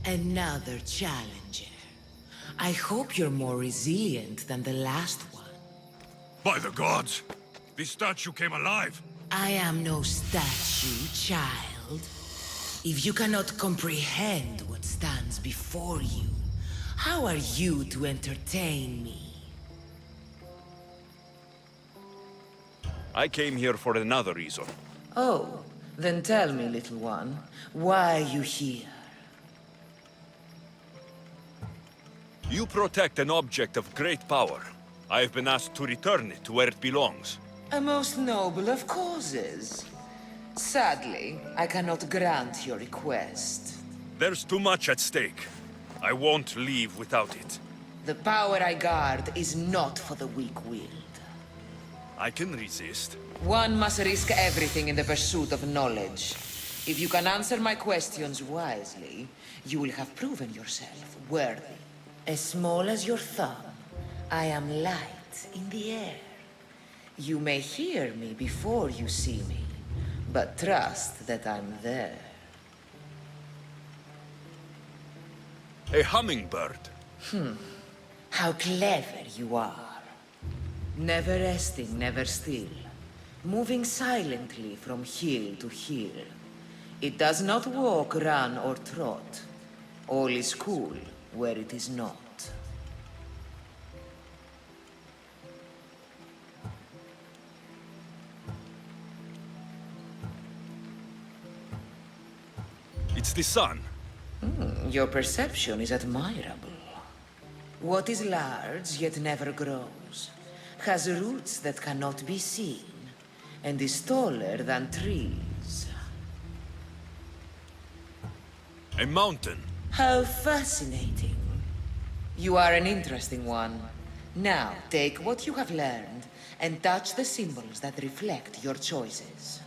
Another challenger. I hope you're more resilient than the last one. By the gods! This statue came alive! I am no statue, child. If you cannot comprehend what stands before you, how are you to entertain me? I came here for another reason. Oh, then tell me, little one, why are you here? You protect an object of great power. I have been asked to return it to where it belongs. A most noble of causes. Sadly, I cannot grant your request. There's too much at stake. I won't leave without it. The power I guard is not for the weak-willed. I can resist. One must risk everything in the pursuit of knowledge. If you can answer my questions wisely, you will have proven yourself worthy. As small as your thumb, I am light in the air. You may hear me before you see me, but trust that I'm there. A hummingbird. How clever you are. Never resting, never still. Moving silently from hill to hill. It does not walk, run, or trot. All is cool where it is not. It's the sun. Your perception is admirable. What is large yet never grows, has roots that cannot be seen, and is taller than trees. A mountain. How fascinating. You are an interesting one. Now, take what you have learned and touch the symbols that reflect your choices.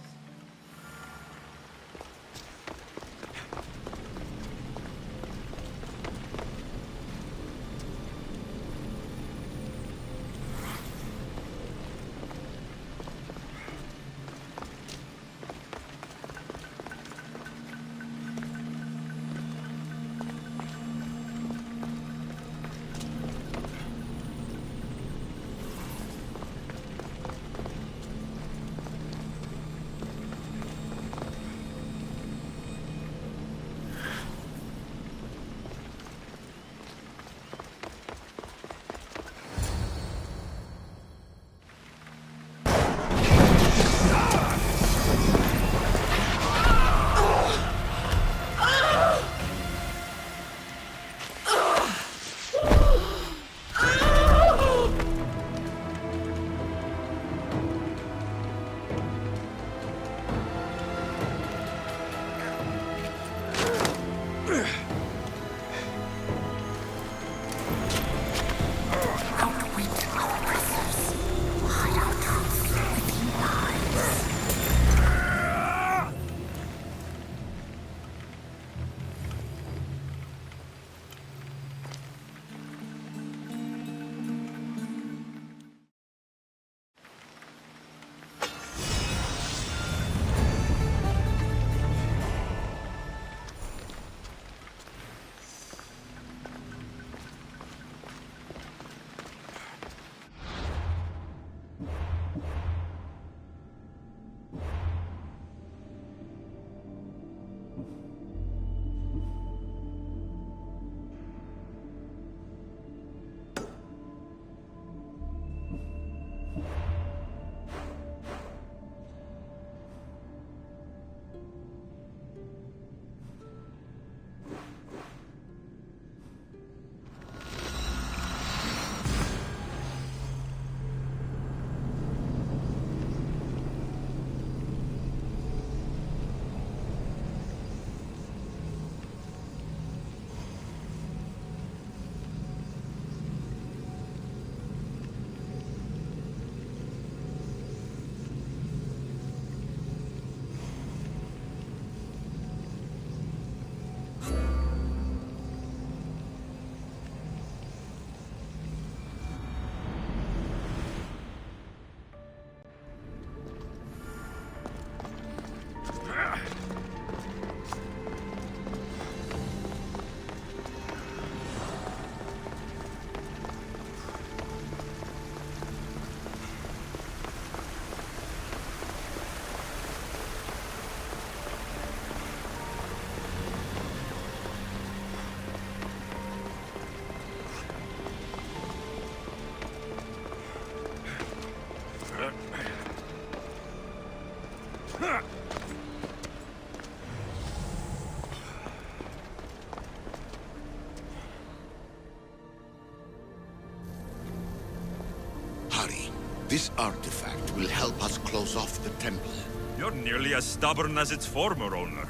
This artifact will help us close off the temple. You're nearly as stubborn as its former owner.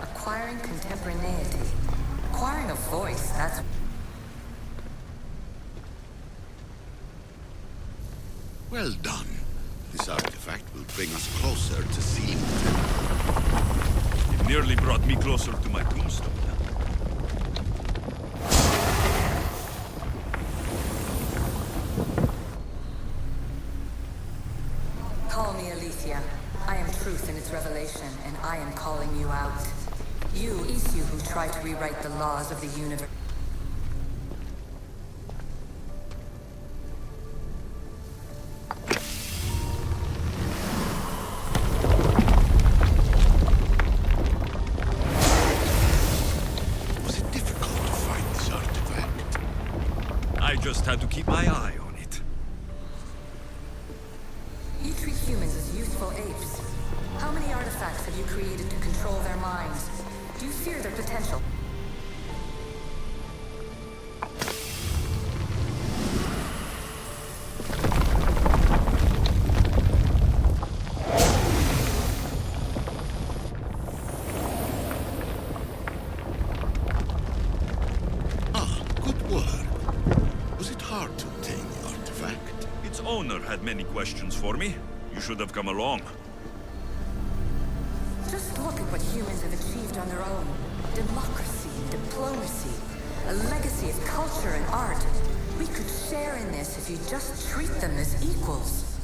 Acquiring contemporaneity. Acquiring a voice, that's... Well done. This artifact will bring us closer to sealing the temple. It nearly brought me closer to my tombstone. Call me Aletheia. I am truth in its revelation, and I am calling you out. You, Isu, who tried to rewrite the laws of the universe. Was it difficult to find this artifact? I just had to keep my eye on it. You treat humans as useful apes. How many artifacts have you created to control their minds? Do you fear their potential? Ah, good work. Was it hard to obtain the artifact? Its owner had many questions for me. You should have come along. Just look at what humans have achieved on their own. Democracy and diplomacy. A legacy of culture and art. We could share in this if you just treat them as equals.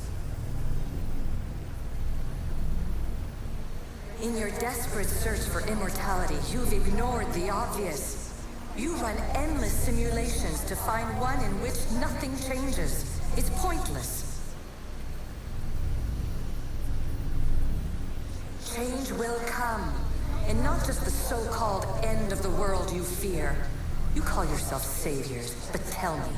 In your desperate search for immortality, you've ignored the obvious. You run endless simulations to find one in which nothing changes. It's pointless. Change will come, and not just the so-called end of the world you fear. You call yourself saviors, but tell me,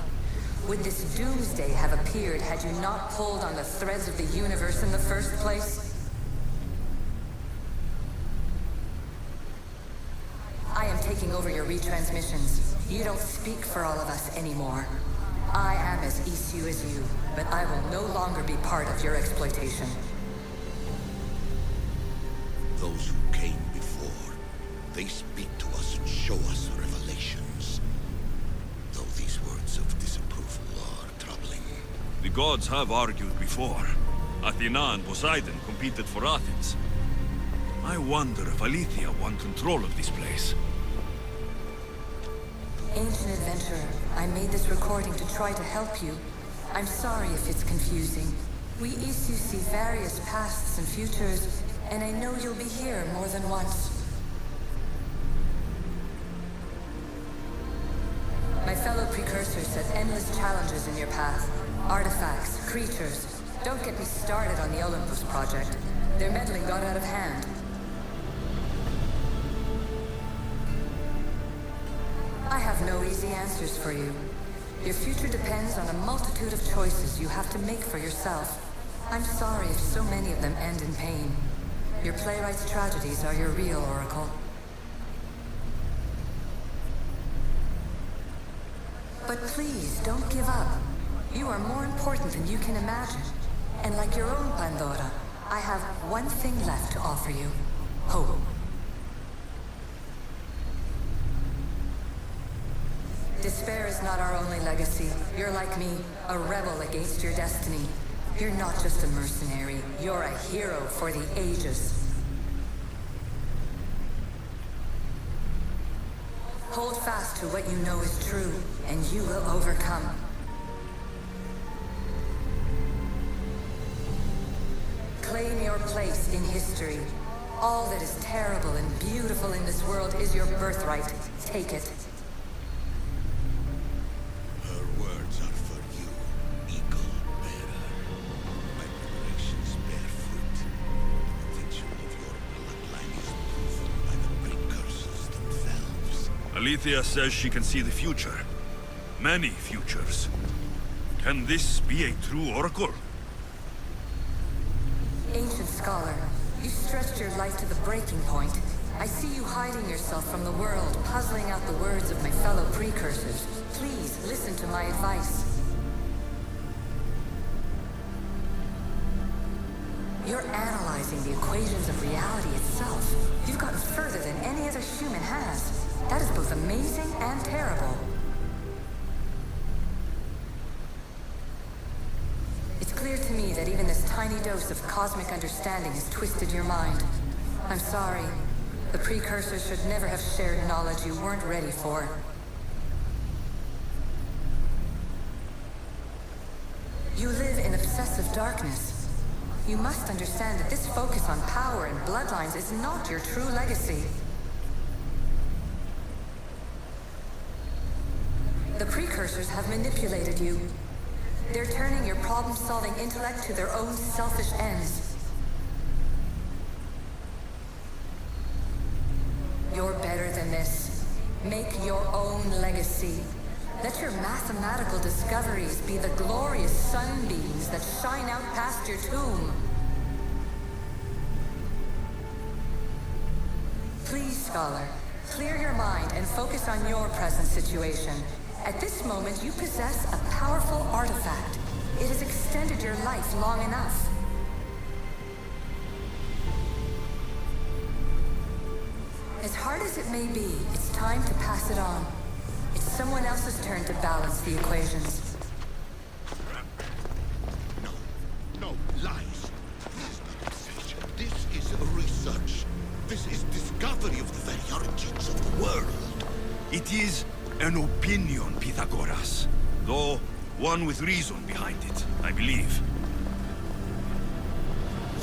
would this doomsday have appeared had you not pulled on the threads of the universe in the first place? I am taking over your retransmissions. You don't speak for all of us anymore. I am as Isu as you, but I will no longer be part of your exploitation. Those who came before, they speak to us and show us revelations. Though these words of disapproval are troubling. The gods have argued before. Athena and Poseidon competed for Athens. I wonder if Aletheia won control of this place. Ancient adventurer, I made this recording to try to help you. I'm sorry if it's confusing. We Isu see various pasts and futures, and I know you'll be here more than once. My fellow precursors set endless challenges in your path. Artifacts, creatures. Don't get me started on the Olympus project. Their meddling got out of hand. I have no easy answers for you. Your future depends on a multitude of choices you have to make for yourself. I'm sorry if so many of them end in pain. Your playwright's tragedies are your real oracle. But please, don't give up. You are more important than you can imagine. And like your own Pandora, I have one thing left to offer you. Hope. Despair is not our only legacy. You're like me, a rebel against your destiny. You're not just a mercenary, you're a hero for the ages. Hold fast to what you know is true, and you will overcome. Claim your place in history. All that is terrible and beautiful in this world is your birthright. Take it. Her words are for you, eagle bearer. My preparations bear fruit. The potential of your bloodline is proven by the precursors themselves. Aletheia says she can see the future. Many futures. Can this be a true oracle? Ancient scholar, you stretched your life to the breaking point. I see you hiding yourself from the world, puzzling out the words of my fellow precursors. Please, listen to my advice. You're analyzing the equations of reality itself. You've gotten further than any other human has. That is both amazing and terrible. It's clear to me that even this tiny dose of cosmic understanding has twisted your mind. I'm sorry. The precursors should never have shared knowledge you weren't ready for. You live in obsessive darkness. You must understand that this focus on power and bloodlines is not your true legacy. The precursors have manipulated you. They're turning your problem-solving intellect to their own selfish ends. You're better than this. Make your own legacy. Let your mathematical discoveries be the glorious sunbeams that shine out past your tomb. Please, scholar, clear your mind and focus on your present situation. At this moment, you possess a powerful artifact. It has extended your life long enough. As hard as it may be, it's time to pass it on. It's someone else's turn to balance the equations. No, lies. This is not research. This is research. This is discovery of the very origins of the world. It is an opinion, Pitagoras. Though one with reason behind it, I believe.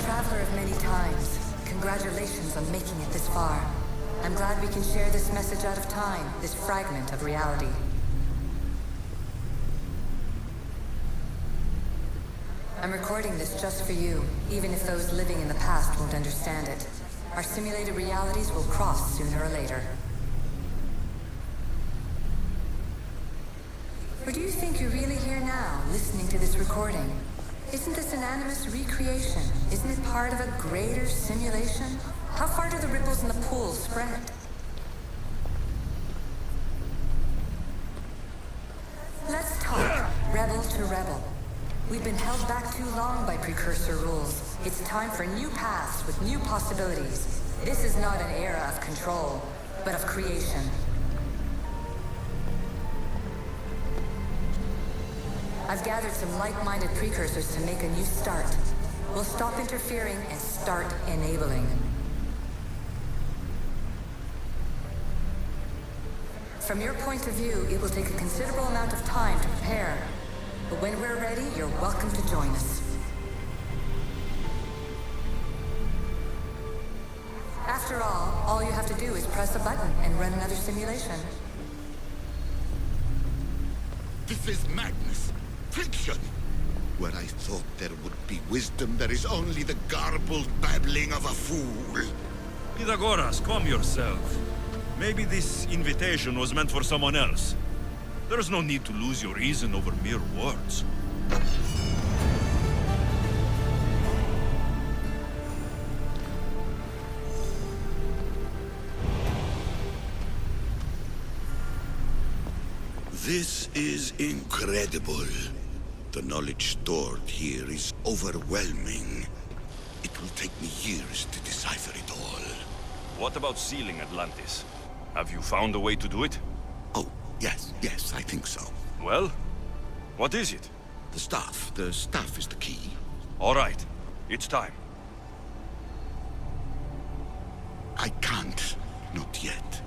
Traveler of many times, congratulations on making it this far. I'm glad we can share this message out of time, this fragment of reality. I'm recording this just for you, even if those living in the past won't understand it. Our simulated realities will cross sooner or later. Or do you think you're really here now, listening to this recording? Isn't this an animus recreation? Isn't it part of a greater simulation? How far do the ripples in the pool spread? Let's talk, rebel to rebel. We've been held back too long by precursor rules. It's time for new paths with new possibilities. This is not an era of control, but of creation. I've gathered some like-minded precursors to make a new start. We'll stop interfering and start enabling. From your point of view, it will take a considerable amount of time to prepare. But when we're ready, you're welcome to join us. After all you have to do is press a button and run another simulation. This is madness. Fiction. Where I thought there would be wisdom, there is only the garbled babbling of a fool. Pitagoras, calm yourself. Maybe this invitation was meant for someone else. There's no need to lose your reason over mere words. This is incredible. The knowledge stored here is overwhelming. It will take me years to decipher it all. What about sealing Atlantis? Have you found a way to do it? Oh, yes, I think so. Well, what is it? The staff is the key. All right, it's time. I can't, not yet.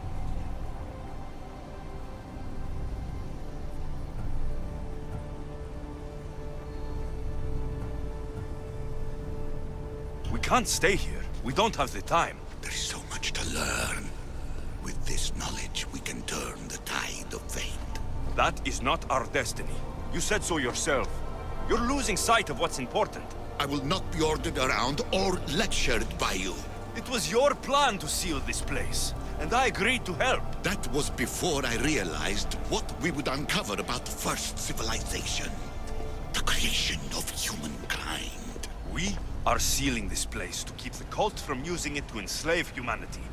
We can't stay here. We don't have the time. There is so much to learn. With this knowledge, we can turn the tide of fate. That is not our destiny. You said so yourself. You're losing sight of what's important. I will not be ordered around or lectured by you. It was your plan to seal this place, and I agreed to help. That was before I realized what we would uncover about the first civilization. creation of humankind. We are sealing this place to keep the cult from using it to enslave humanity.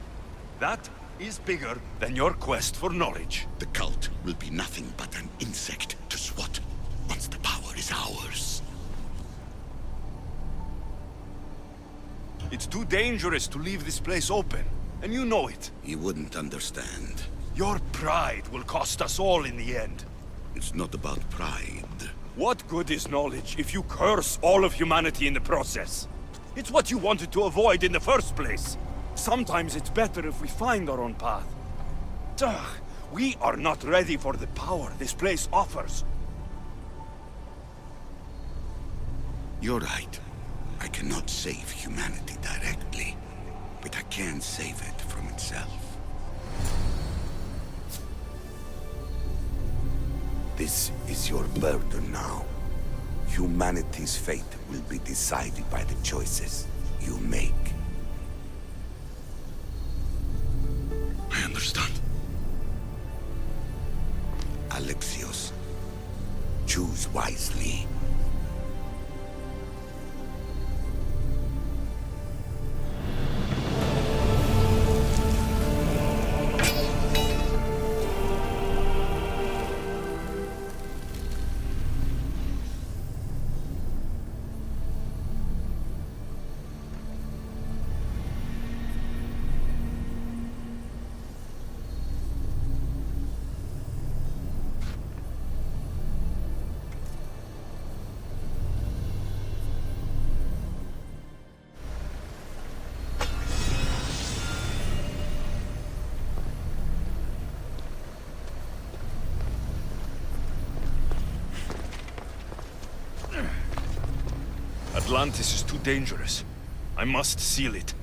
That is bigger than your quest for knowledge. The cult will be nothing but an insect to swat once the power is ours. It's too dangerous to leave this place open, and you know it. You wouldn't understand. Your pride will cost us all in the end. It's not about pride. What good is knowledge if you curse all of humanity in the process? It's what you wanted to avoid in the first place. Sometimes it's better if we find our own path. Ugh, we are not ready for the power this place offers. You're right. I cannot save humanity directly, but I can save it from itself. This is your burden now. Humanity's fate will be decided by the choices you make. I understand. Alexios, choose wisely. Atlantis is too dangerous. I must seal it.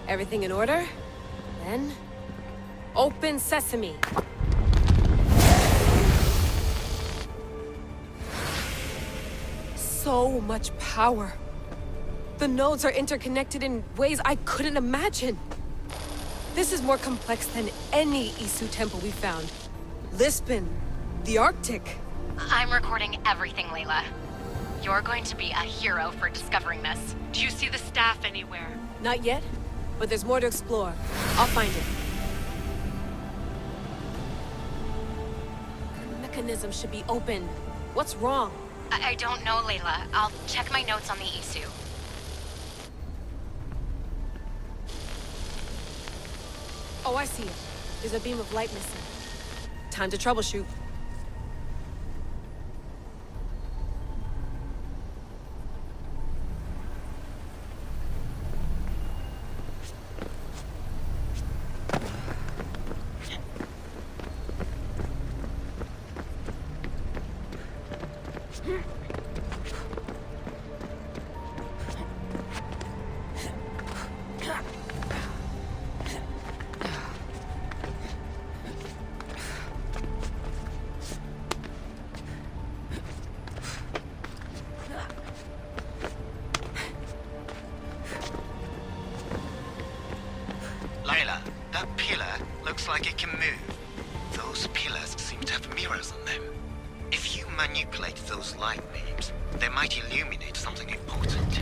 Everything in order? Then... open sesame! So much power. The nodes are interconnected in ways I couldn't imagine. This is more complex than any Isu temple we found. Lisbon, the Arctic. I'm recording everything, Layla. You're going to be a hero for discovering this. Do you see the staff anywhere? Not yet, but there's more to explore. I'll find it. The mechanism should be open. What's wrong? I don't know, Layla. I'll check my notes on the Isu. Oh, I see it. There's a beam of light missing. Time to troubleshoot. Layla, that pillar looks like it can move. Those pillars seem to have mirrors on them. If you manipulate those light beams, they might illuminate something important.